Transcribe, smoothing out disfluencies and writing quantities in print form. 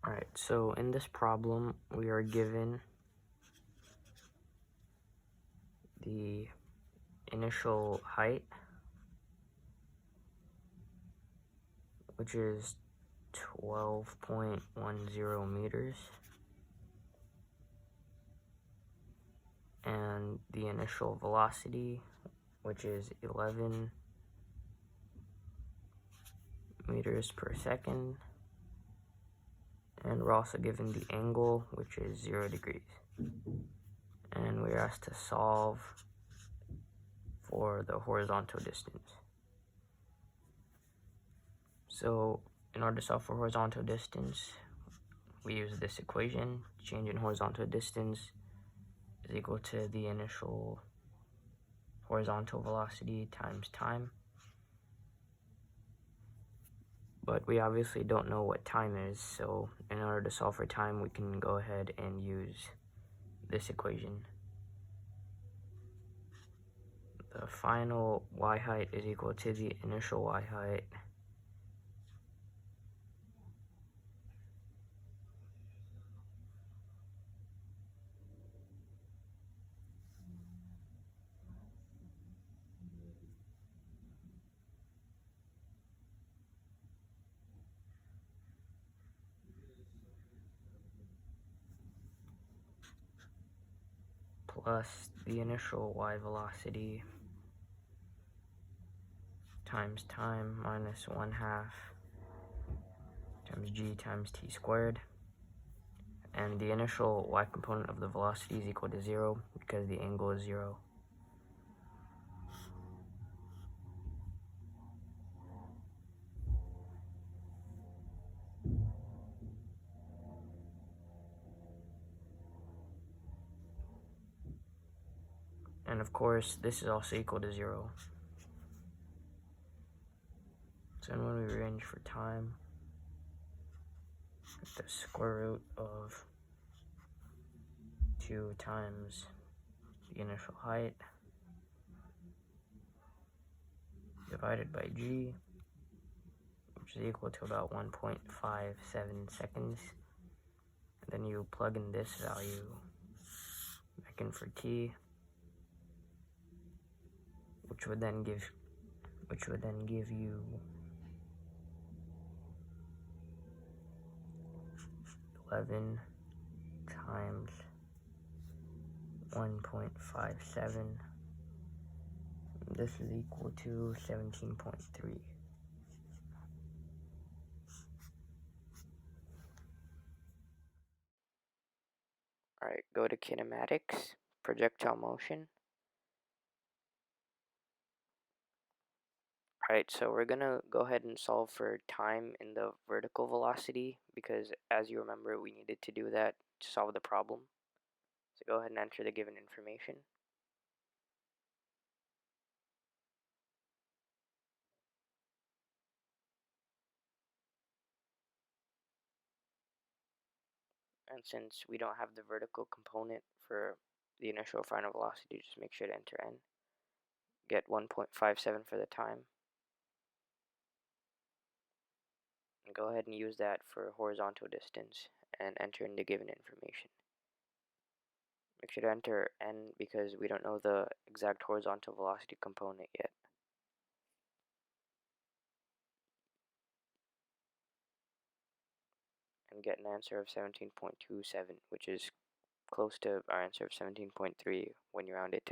Alright, so in this problem, we are given the initial height, which is 12.10 meters, and the initial velocity, which is 11 meters per second, and we're also given the angle, which is 0 degrees. And we're asked to solve for the horizontal distance. So in order to solve for horizontal distance, we use this equation. Change in horizontal distance is equal to the initial horizontal velocity times time. But we obviously don't know what time is, so in order to solve for time, we can go ahead and use this equation. The final y height is equal to the initial y height plus the initial y velocity times time minus 1/2 times g times t squared. And the initial y component of the velocity is equal to 0 because the angle is 0. And of course, this is also equal to 0. So then when we arrange for time, the square root of 2 times the initial height divided by g, which is equal to about 1.57 seconds. And then you plug in this value back in for t, which would then give you 11 times 1.57. This is equal to 17.3. Alright, go to kinematics, projectile motion. Alright, so we're gonna go ahead and solve for time in the vertical velocity because, as you remember, we needed to do that to solve the problem. So go ahead and enter the given information. And since we don't have the vertical component for the initial final velocity, just make sure to enter n. Get 1.57 for the time. And go ahead and use that for horizontal distance and enter in the given information. Make sure to enter n because we don't know the exact horizontal velocity component yet. And get an answer of 17.27, which is close to our answer of 17.3 when you round it to